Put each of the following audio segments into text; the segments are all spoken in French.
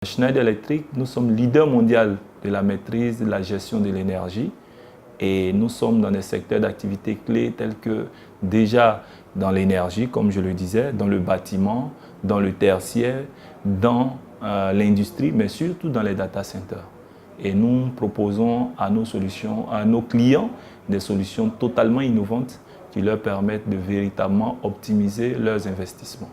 Schneider Electric, nous sommes leader mondial de la maîtrise de la gestion de l'énergie et nous sommes dans des secteurs d'activité clés tels que déjà dans l'énergie, comme je le disais, dans le bâtiment, dans le tertiaire, dans l'industrie, mais surtout dans les data centers. Et nous proposons à nos clients des solutions totalement innovantes qui leur permettent de véritablement optimiser leurs investissements.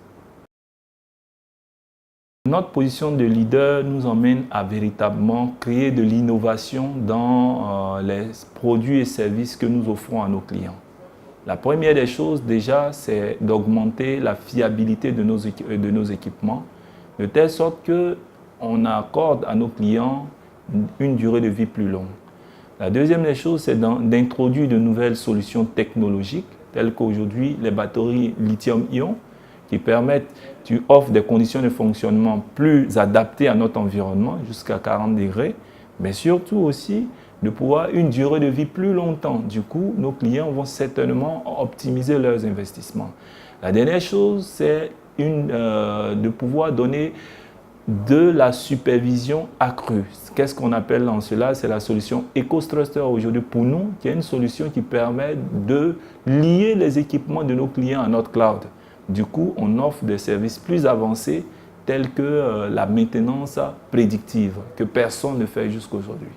Notre position de leader nous emmène à véritablement créer de l'innovation dans les produits et services que nous offrons à nos clients. La première des choses déjà, c'est d'augmenter la fiabilité de nos équipements, de telle sorte qu'on accorde à nos clients une durée de vie plus longue. La deuxième des choses, c'est d'introduire de nouvelles solutions technologiques, telles qu'aujourd'hui les batteries lithium-ion, qui permettent, tu offres des conditions de fonctionnement plus adaptées à notre environnement, jusqu'à 40 degrés, mais surtout aussi de pouvoir une durée de vie plus longtemps. Du coup, nos clients vont certainement optimiser leurs investissements. La dernière chose, c'est de pouvoir donner de la supervision accrue. Qu'est-ce qu'on appelle en cela? C'est la solution EcoStruxure aujourd'hui pour nous, qui est une solution qui permet de lier les équipements de nos clients à notre cloud. Du coup, on offre des services plus avancés tels que la maintenance prédictive que personne ne fait jusqu'à aujourd'hui.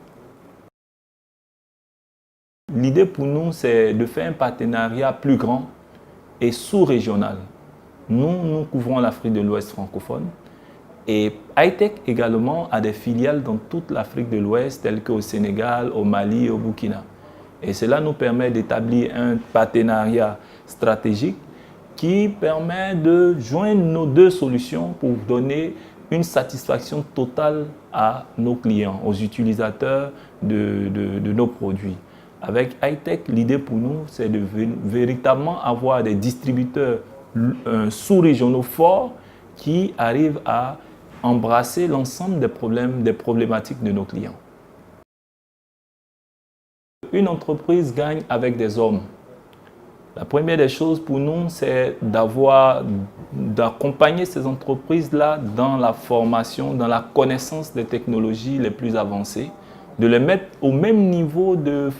L'idée pour nous, c'est de faire un partenariat plus grand et sous-régional. Nous couvrons l'Afrique de l'Ouest francophone et Hi-Tech également a des filiales dans toute l'Afrique de l'Ouest telles qu'au Sénégal, au Mali et au Burkina. Et cela nous permet d'établir un partenariat stratégique qui permet de joindre nos deux solutions pour donner une satisfaction totale à nos clients, aux utilisateurs de nos produits. Avec Hi-Tech, l'idée pour nous, c'est de véritablement avoir des distributeurs sous-régionaux forts qui arrivent à embrasser l'ensemble des problématiques de nos clients. Une entreprise gagne avec des hommes. La première des choses pour nous, c'est d'accompagner ces entreprises-là dans la formation, dans la connaissance des technologies les plus avancées, de les mettre au même niveau de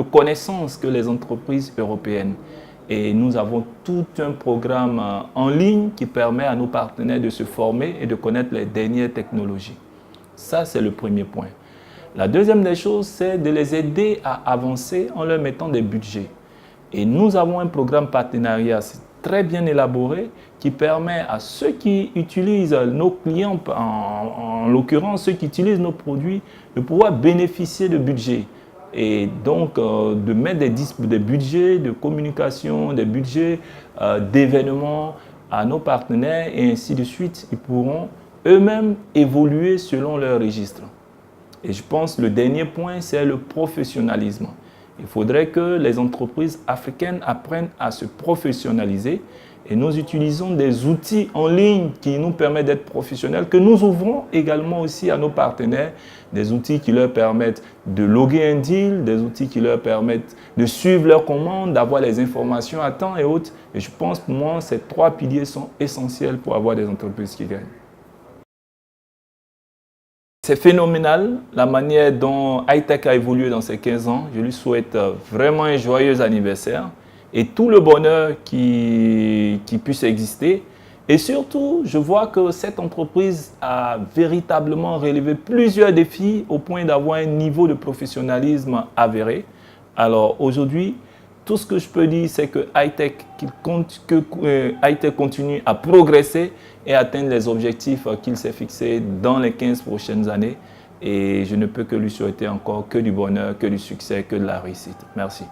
connaissance que les entreprises européennes. Et nous avons tout un programme en ligne qui permet à nos partenaires de se former et de connaître les dernières technologies. Ça, c'est le premier point. La deuxième des choses, c'est de les aider à avancer en leur mettant des budgets. Et nous avons un programme partenariat très bien élaboré qui permet à ceux qui utilisent nos clients, en l'occurrence ceux qui utilisent nos produits, de pouvoir bénéficier de budgets. Et donc de mettre des budgets de communication, des budgets d'événements à nos partenaires et ainsi de suite. Ils pourront eux-mêmes évoluer selon leur registre. Et je pense que le dernier point, c'est le professionnalisme. Il faudrait que les entreprises africaines apprennent à se professionnaliser et nous utilisons des outils en ligne qui nous permettent d'être professionnels, que nous ouvrons également aussi à nos partenaires, des outils qui leur permettent de loguer un deal, des outils qui leur permettent de suivre leurs commandes, d'avoir les informations à temps et autres. Et je pense pour moi, ces trois piliers sont essentiels pour avoir des entreprises qui gagnent. C'est phénoménal la manière dont Hi-Tech a évolué dans ces 15 ans. Je lui souhaite vraiment un joyeux anniversaire et tout le bonheur qui puisse exister. Et surtout, je vois que cette entreprise a véritablement relevé plusieurs défis au point d'avoir un niveau de professionnalisme avéré. Alors aujourd'hui, tout ce que je peux dire, c'est que Hi-Tech continue à progresser et atteindre les objectifs qu'il s'est fixés dans les 15 prochaines années. Et je ne peux que lui souhaiter encore que du bonheur, que du succès, que de la réussite. Merci.